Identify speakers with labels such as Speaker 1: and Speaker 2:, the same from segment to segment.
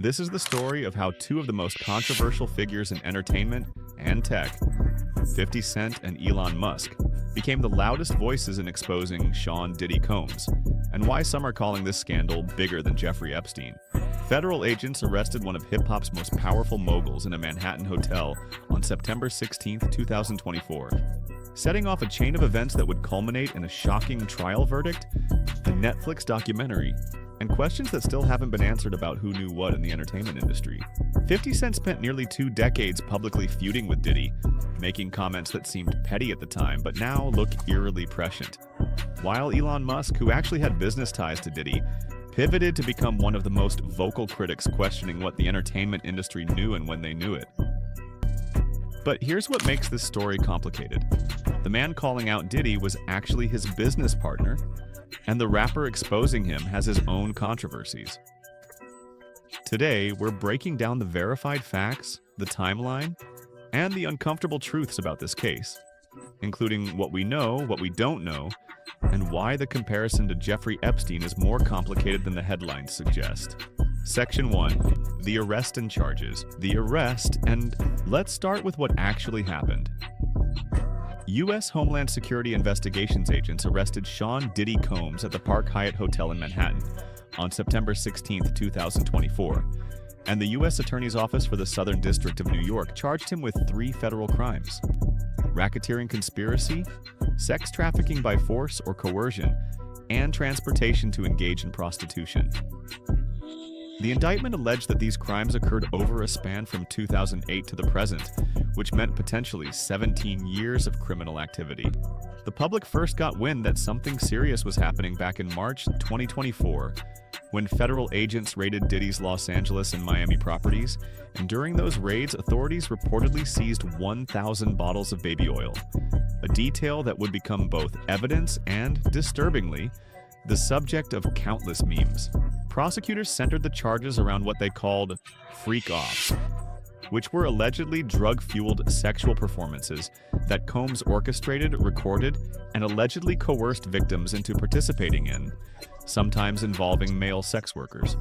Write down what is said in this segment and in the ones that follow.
Speaker 1: This is the story of how two of the most controversial figures in entertainment and tech, 50 Cent and Elon Musk, became the loudest voices in exposing Sean Diddy Combs, and why some are calling this scandal bigger than Jeffrey Epstein. Federal agents arrested one of hip-hop's most powerful moguls in a Manhattan hotel on September 16, 2024, setting off a chain of events that would culminate in a shocking trial verdict, a Netflix documentary, and questions that still haven't been answered about who knew what in the entertainment industry. 50 Cent spent nearly 2 decades publicly feuding with Diddy, making comments that seemed petty at the time but now look eerily prescient. While Elon Musk, who actually had business ties to Diddy, pivoted to become one of the most vocal critics questioning what the entertainment industry knew and when they knew it. But here's what makes this story complicated. The man calling out Diddy was actually his business partner, and the rapper exposing him has his own controversies. Today, we're breaking down the verified facts, the timeline, and the uncomfortable truths about this case, including what we know, what we don't know, and why the comparison to Jeffrey Epstein is more complicated than the headlines suggest. Section 1. The arrest and charges. The arrest, and let's start with what actually happened. U.S. Homeland Security investigations agents arrested Sean Diddy Combs at the Park Hyatt Hotel in Manhattan on September 16, 2024, and the U.S. Attorney's Office for the Southern District of New York charged him with 3 federal crimes: racketeering conspiracy, sex trafficking by force or coercion, and transportation to engage in prostitution. The indictment alleged that these crimes occurred over a span from 2008 to the present, which meant potentially 17 years of criminal activity. The public first got wind that something serious was happening back in March 2024, when federal agents raided Diddy's Los Angeles and Miami properties, and during those raids, authorities reportedly seized 1,000 bottles of baby oil, a detail that would become both evidence and, disturbingly, the subject of countless memes. Prosecutors centered the charges around what they called freak-offs, which were allegedly drug-fueled sexual performances that Combs orchestrated, recorded, and allegedly coerced victims into participating in, sometimes involving male sex workers.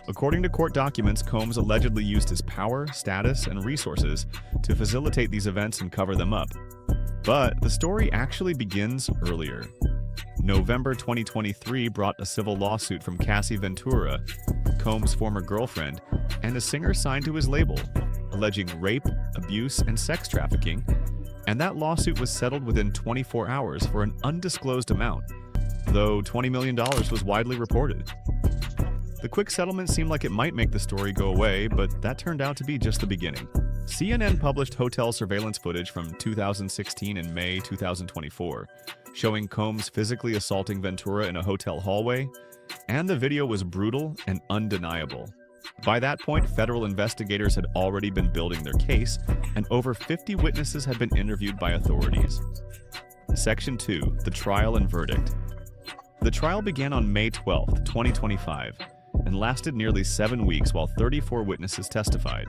Speaker 1: According to court documents, Combs allegedly used his power, status, and resources to facilitate these events and cover them up. But the story actually begins earlier. November 2023 brought a civil lawsuit from Cassie Ventura, Combs' former girlfriend, and a singer signed to his label, alleging rape, abuse, and sex trafficking, and that lawsuit was settled within 24 hours for an undisclosed amount, though $20 million was widely reported. The quick settlement seemed like it might make the story go away, but that turned out to be just the beginning. CNN published hotel surveillance footage from 2016 and May 2024, showing Combs physically assaulting Ventura in a hotel hallway, and the video was brutal and undeniable. By that point, federal investigators had already been building their case, and over 50 witnesses had been interviewed by authorities. Section 2. The trial and verdict. The trial began on May 12, 2025, and lasted nearly 7 weeks while 34 witnesses testified.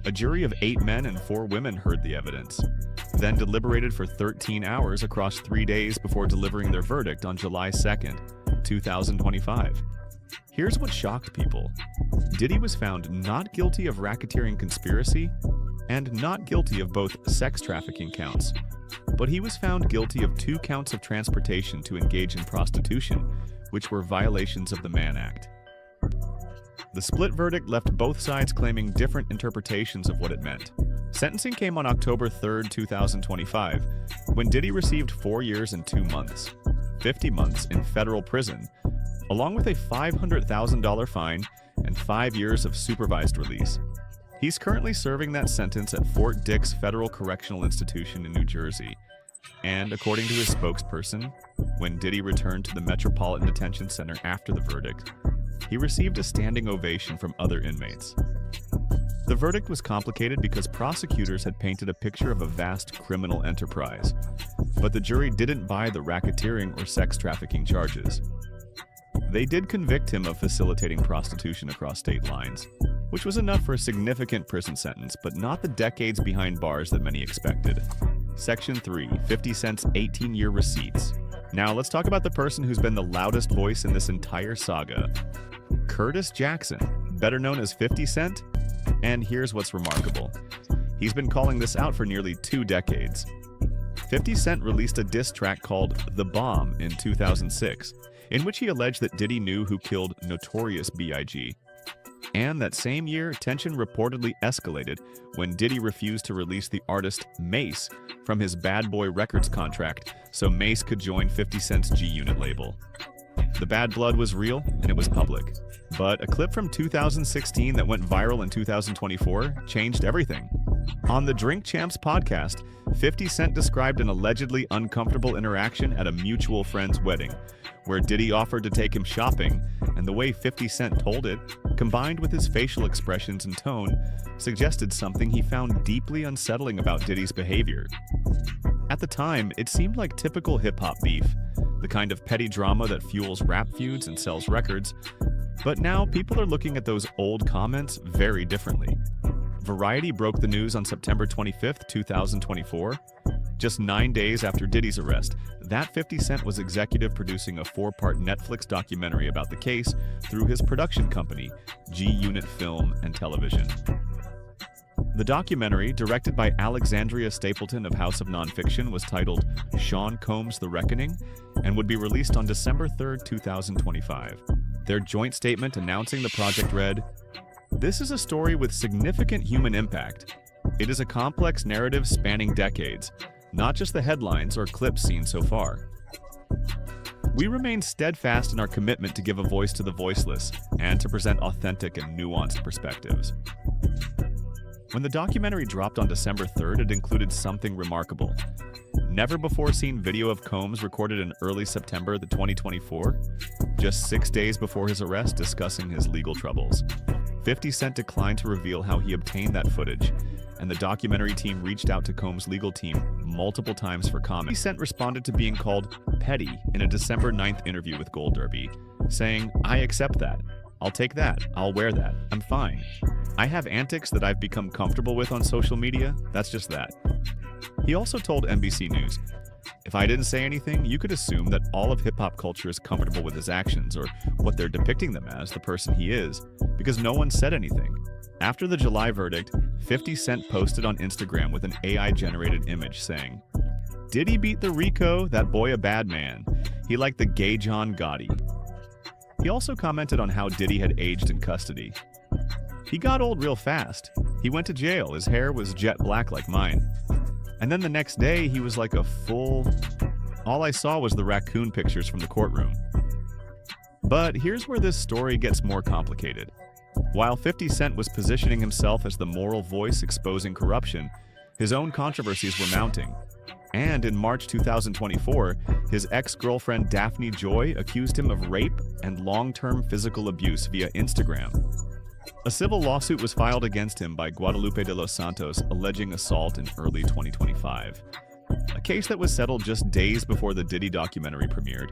Speaker 1: A jury of 8 men and 4 women heard the evidence, then deliberated for 13 hours across 3 days before delivering their verdict on July 2, 2025. Here's what shocked people. Diddy was found not guilty of racketeering conspiracy and not guilty of both sex trafficking counts, but he was found guilty of 2 counts of transportation to engage in prostitution, which were violations of the Mann Act. The split verdict left both sides claiming different interpretations of what it meant. Sentencing came on October 3, 2025, when Diddy received 4 years and 2 months, 50 months in federal prison, along with a $500,000 fine and 5 years of supervised release. He's currently serving that sentence at Fort Dix Federal Correctional Institution in New Jersey, and according to his spokesperson, when Diddy returned to the Metropolitan Detention Center after the verdict, he received a standing ovation from other inmates. The verdict was complicated because prosecutors had painted a picture of a vast criminal enterprise, but the jury didn't buy the racketeering or sex trafficking charges. They did convict him of facilitating prostitution across state lines, which was enough for a significant prison sentence, but not the decades behind bars that many expected. Section 3. 50 Cent's 18-year receipts. Now let's talk about the person who's been the loudest voice in this entire saga. Curtis Jackson, better known as 50 Cent. And here's what's remarkable. He's been calling this out for nearly 2 decades. 50 Cent released a diss track called The Bomb in 2006, in which he alleged that Diddy knew who killed Notorious B.I.G. And that same year, tension reportedly escalated when Diddy refused to release the artist Mace from his Bad Boy Records contract so Mace could join 50 Cent's G-Unit label. The bad blood was real, and it was public. But a clip from 2016 that went viral in 2024 changed everything. On the Drink Champs podcast, 50 Cent described an allegedly uncomfortable interaction at a mutual friend's wedding, where Diddy offered to take him shopping, and the way 50 Cent told it, combined with his facial expressions and tone, suggested something he found deeply unsettling about Diddy's behavior. At the time, it seemed like typical hip-hop beef, the kind of petty drama that fuels rap feuds and sells records. But now people are looking at those old comments very differently. Variety broke the news on September 25, 2024. Just 9 days after Diddy's arrest, that 50 Cent was executive producing a 4-part Netflix documentary about the case through his production company, G-Unit Film and Television. The documentary, directed by Alexandria Stapleton of House of Nonfiction, was titled Sean Combs: The Reckoning and would be released on December 3, 2025. Their joint statement announcing the project read, "This is a story with significant human impact. It is a complex narrative spanning decades, not just the headlines or clips seen so far. We remain steadfast in our commitment to give a voice to the voiceless and to present authentic and nuanced perspectives." When the documentary dropped on December 3rd, it included something remarkable. Never-before-seen video of Combs recorded in early September 2024, just 6 days before his arrest, discussing his legal troubles. 50 Cent declined to reveal how he obtained that footage, and the documentary team reached out to Combs' legal team multiple times for comment. 50 Cent responded to being called petty in a December 9th interview with Gold Derby, saying, "I accept that. I'll take that. I'll wear that. I'm fine. I have antics that I've become comfortable with on social media. That's just that." He also told NBC News, "If I didn't say anything, you could assume that all of hip-hop culture is comfortable with his actions or what they're depicting them as, the person he is, because no one said anything." After the July verdict, 50 Cent posted on Instagram with an AI-generated image saying, "Diddy beat the Rico, that boy a bad man. He like the gay John Gotti." He also commented on how Diddy had aged in custody. "He got old real fast. He went to jail. His hair was jet black like mine. And then the next day, he was like a full... All I saw was the raccoon pictures from the courtroom." But here's where this story gets more complicated. While 50 Cent was positioning himself as the moral voice exposing corruption, his own controversies were mounting. And in March 2024, his ex-girlfriend Daphne Joy accused him of rape and long-term physical abuse via Instagram. A civil lawsuit was filed against him by Guadalupe de los Santos, alleging assault in early 2025. A case that was settled just days before the Diddy documentary premiered.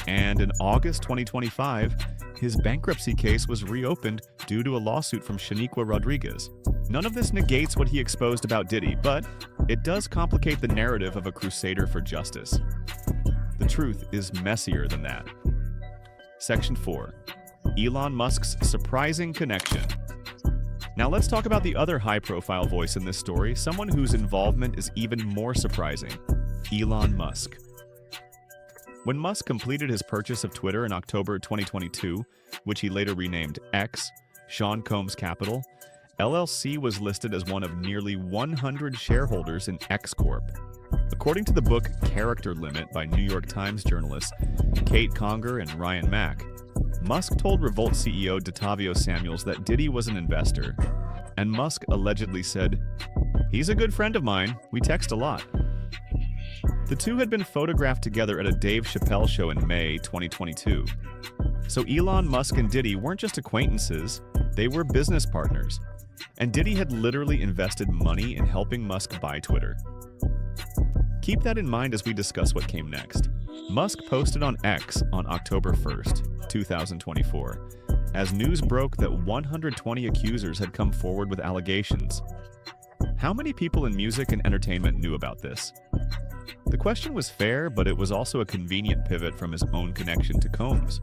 Speaker 1: And in August 2025, his bankruptcy case was reopened due to a lawsuit from Shaniqua Rodriguez. None of this negates what he exposed about Diddy, but it does complicate the narrative of a crusader for justice. The truth is messier than that. Section 4. Elon Musk's surprising connection. Now let's talk about the other high-profile voice in this story, someone whose involvement is even more surprising: Elon Musk. When Musk completed his purchase of Twitter in October 2022, which he later renamed X, Sean Combs Capital, LLC was listed as one of nearly 100 shareholders in X Corp. According to the book Character Limit by New York Times journalists Kate Conger and Ryan Mack, Musk told Revolt CEO Datavio Samuels that Diddy was an investor, and Musk allegedly said, "He's a good friend of mine. We text a lot." The two had been photographed together at a Dave Chappelle show in May 2022. So Elon Musk and Diddy weren't just acquaintances, they were business partners. And Diddy had literally invested money in helping Musk buy Twitter. Keep that in mind as we discuss what came next. Musk posted on X on October 1st, 2024, as news broke that 120 accusers had come forward with allegations. How many people in music and entertainment knew about this? The question was fair, but it was also a convenient pivot from his own connection to Combs.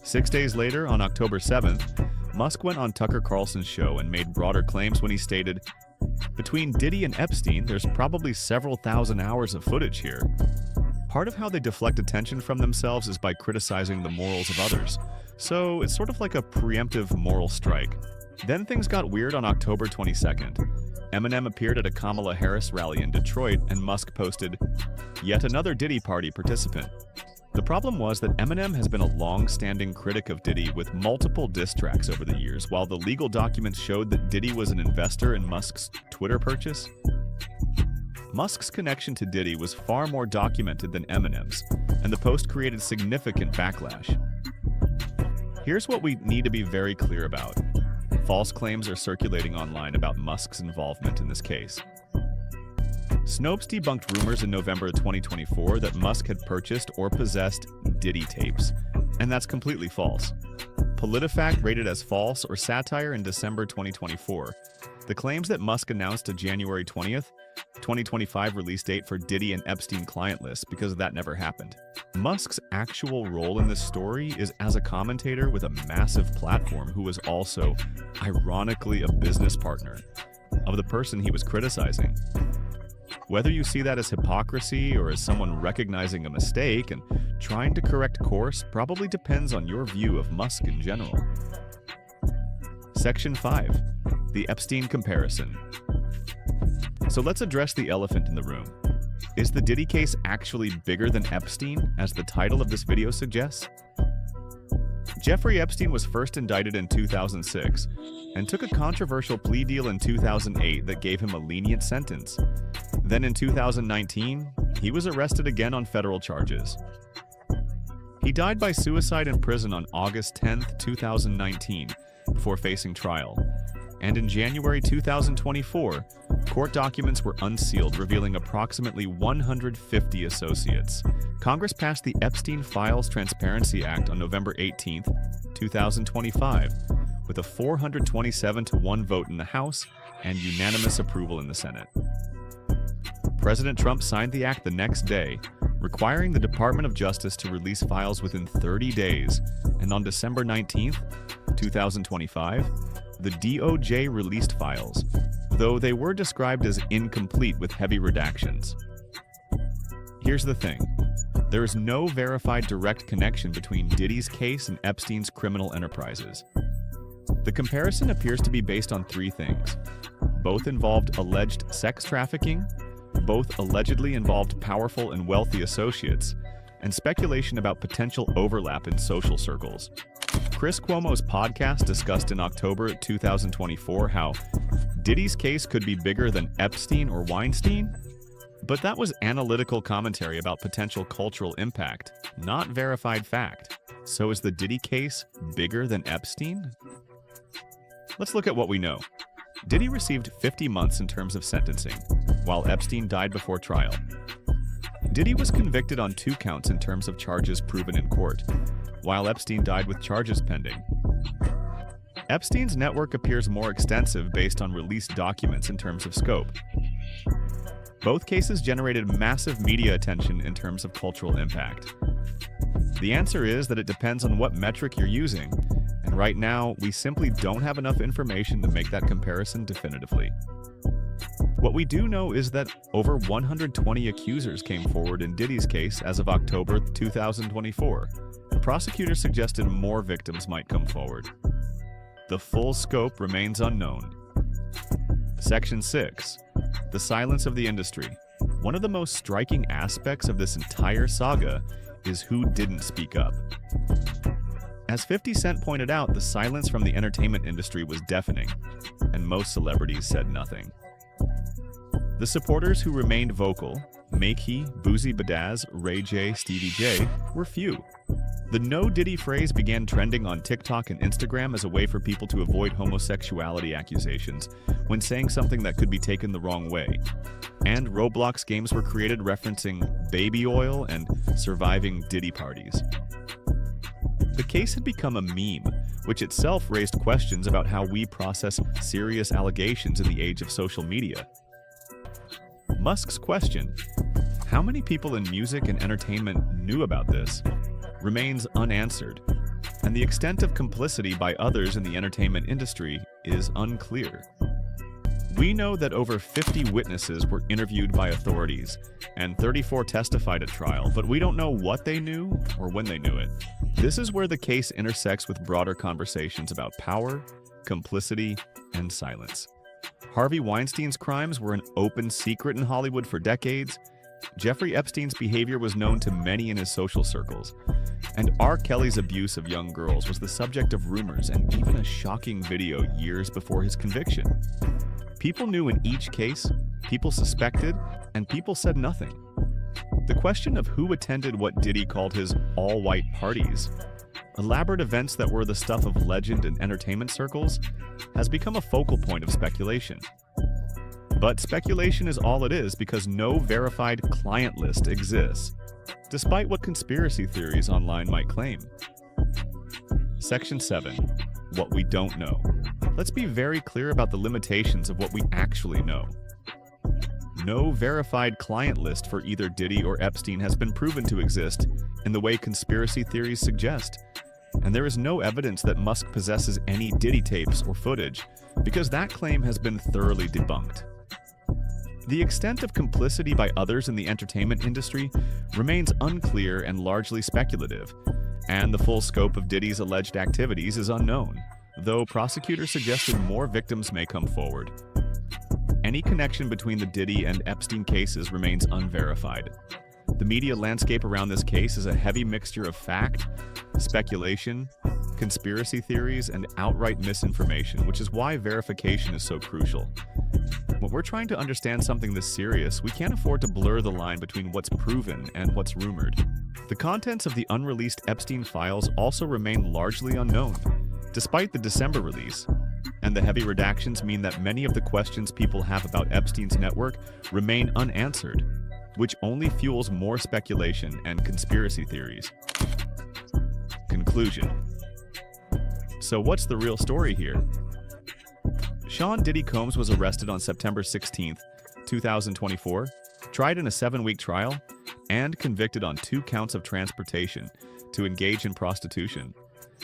Speaker 1: 6 days later, on October 7th, Musk went on Tucker Carlson's show and made broader claims when he stated, "Between Diddy and Epstein, there's probably several thousand hours of footage here." Part of how they deflect attention from themselves is by criticizing the morals of others. So it's sort of like a preemptive moral strike. Then things got weird on October 22nd. Eminem appeared at a Kamala Harris rally in Detroit, and Musk posted, "Yet another Diddy party participant." The problem was that Eminem has been a long-standing critic of Diddy with multiple diss tracks over the years, while the legal documents showed that Diddy was an investor in Musk's Twitter purchase. Musk's connection to Diddy was far more documented than Eminem's, and the post created significant backlash. Here's what we need to be very clear about. False claims are circulating online about Musk's involvement in this case. Snopes debunked rumors in November 2024 that Musk had purchased or possessed Diddy tapes, and that's completely false. PolitiFact rated as false or satire in December 2024 the claims that Musk announced a January 20th, 2025 release date for Diddy and Epstein client lists because that never happened. Musk's actual role in this story is as a commentator with a massive platform who was also, ironically, a business partner of the person he was criticizing. Whether you see that as hypocrisy or as someone recognizing a mistake and trying to correct course probably depends on your view of Musk in general. Section 5. The Epstein Comparison. So let's address the elephant in the room. Is the Diddy case actually bigger than Epstein, as the title of this video suggests? Jeffrey Epstein was first indicted in 2006 and took a controversial plea deal in 2008 that gave him a lenient sentence. Then in 2019, he was arrested again on federal charges. He died by suicide in prison on August 10, 2019, before facing trial. And in January 2024, court documents were unsealed, revealing approximately 150 associates. Congress passed the Epstein Files Transparency Act on November 18, 2025, with a 427-1 vote in the House and unanimous approval in the Senate. President Trump signed the act the next day, requiring the Department of Justice to release files within 30 days, and on December 19, 2025, the DOJ released files, though they were described as incomplete with heavy redactions. Here's the thing. There is no verified direct connection between Diddy's case and Epstein's criminal enterprises. The comparison appears to be based on three things. Both involved alleged sex trafficking, both allegedly involved powerful and wealthy associates, and speculation about potential overlap in social circles. Chris Cuomo's podcast discussed in October 2024 how Diddy's case could be bigger than Epstein or Weinstein, but that was analytical commentary about potential cultural impact, not verified fact. So is the Diddy case bigger than Epstein? Let's look at what we know. Diddy received 50 months in terms of sentencing, while Epstein died before trial. Diddy was convicted on 2 counts in terms of charges proven in court, while Epstein died with charges pending. Epstein's network appears more extensive based on released documents in terms of scope. Both cases generated massive media attention in terms of cultural impact. The answer is that it depends on what metric you're using, and right now, we simply don't have enough information to make that comparison definitively. What we do know is that over 120 accusers came forward in Diddy's case as of October 2024. Prosecutors suggested more victims might come forward. The full scope remains unknown. Section 6. The silence of the industry. One of the most striking aspects of this entire saga is who didn't speak up. As 50 Cent pointed out, the silence from the entertainment industry was deafening, and most celebrities said nothing. The supporters who remained vocal, Makey, Boozy Badazz, Ray J, Stevie J, were few. The No Diddy phrase began trending on TikTok and Instagram as a way for people to avoid homosexuality accusations when saying something that could be taken the wrong way. And Roblox games were created referencing baby oil and surviving Diddy parties. The case had become a meme, which itself raised questions about how we process serious allegations in the age of social media. Musk's question, how many people in music and entertainment knew about this, remains unanswered. and the extent of complicity by others in the entertainment industry is unclear. We know that over 50 witnesses were interviewed by authorities, and 34 testified at trial, but we don't know what they knew or when they knew it. This is where the case intersects with broader conversations about power, complicity, and silence. Harvey Weinstein's crimes were an open secret in Hollywood for decades. Jeffrey Epstein's behavior was known to many in his social circles. And R. Kelly's abuse of young girls was the subject of rumors and even a shocking video years before his conviction. People knew in each case, people suspected, and people said nothing. The question of who attended what Diddy called his all-white parties, elaborate events that were the stuff of legend and entertainment circles, has become a focal point of speculation. But speculation is all it is because no verified client list exists, despite what conspiracy theories online might claim. Section 7. What we don't know. Let's be very clear about the limitations of what we actually know. No verified client list for either Diddy or Epstein has been proven to exist in the way conspiracy theories suggest, and there is no evidence that Musk possesses any Diddy tapes or footage, because that claim has been thoroughly debunked. The extent of complicity by others in the entertainment industry remains unclear and largely speculative, and the full scope of Diddy's alleged activities is unknown, though prosecutors suggested more victims may come forward. Any connection between the Diddy and Epstein cases remains unverified. The media landscape around this case is a heavy mixture of fact, speculation, conspiracy theories, and outright misinformation, which is why verification is so crucial. When we're trying to understand something this serious, we can't afford to blur the line between what's proven and what's rumored. The contents of the unreleased Epstein files also remain largely unknown, despite the December release, and the heavy redactions mean that many of the questions people have about Epstein's network remain unanswered, which only fuels more speculation and conspiracy theories. Conclusion. So what's the real story here? Sean Diddy Combs was arrested on September 16, 2024, tried in a 7-week trial, and convicted on 2 counts of transportation to engage in prostitution,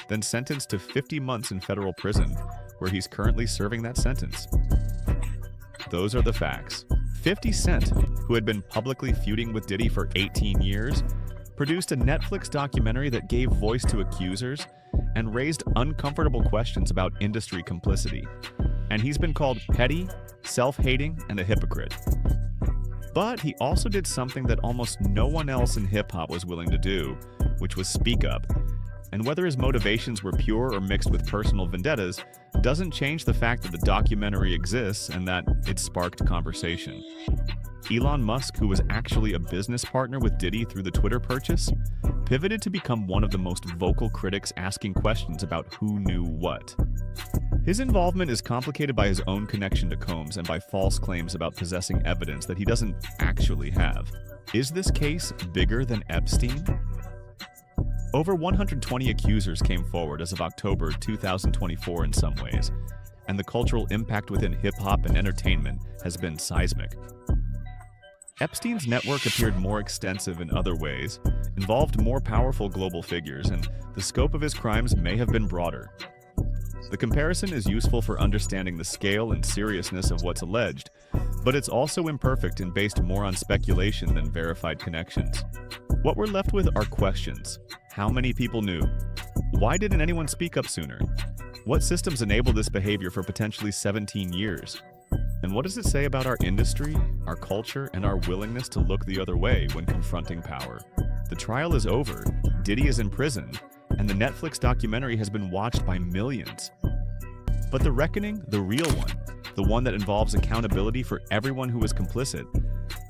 Speaker 1: then sentenced to 50 months in federal prison, where he's currently serving that sentence. Those are the facts. 50 Cent, who had been publicly feuding with Diddy for 18 years, produced a Netflix documentary that gave voice to accusers and raised uncomfortable questions about industry complicity. And he's been called petty, self-hating, and a hypocrite. But he also did something that almost no one else in hip-hop was willing to do, which was speak up. And whether his motivations were pure or mixed with personal vendettas doesn't change the fact that the documentary exists and that it sparked conversation. Elon Musk, who was actually a business partner with Diddy through the Twitter purchase, pivoted to become one of the most vocal critics asking questions about who knew what. His involvement is complicated by his own connection to Combs and by false claims about possessing evidence that he doesn't actually have. Is this case bigger than Epstein? Over 120 accusers came forward as of October 2024 in some ways, and the cultural impact within hip-hop and entertainment has been seismic. Epstein's network appeared more extensive in other ways, involved more powerful global figures, and the scope of his crimes may have been broader. The comparison is useful for understanding the scale and seriousness of what's alleged, but it's also imperfect and based more on speculation than verified connections. What we're left with are questions. How many people knew? Why didn't anyone speak up sooner? What systems enabled this behavior for potentially 17 years? And what does it say about our industry, our culture, and our willingness to look the other way when confronting power? The trial is over, Diddy is in prison, and the Netflix documentary has been watched by millions. But the reckoning, the real one, the one that involves accountability for everyone who was complicit,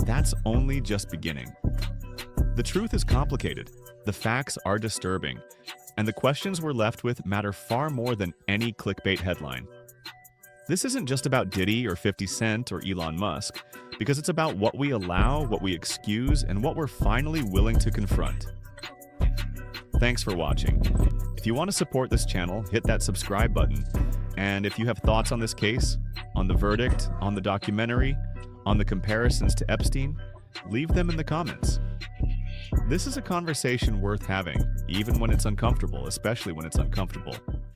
Speaker 1: that's only just beginning. The truth is complicated, the facts are disturbing, and the questions we're left with matter far more than any clickbait headline. This isn't just about Diddy or 50 Cent or Elon Musk, because it's about what we allow, what we excuse, and what we're finally willing to confront. Thanks for watching. If you want to support this channel, hit that subscribe button. And if you have thoughts on this case, on the verdict, on the documentary, on the comparisons to Epstein, leave them in the comments. This is a conversation worth having, even when it's uncomfortable, especially when it's uncomfortable.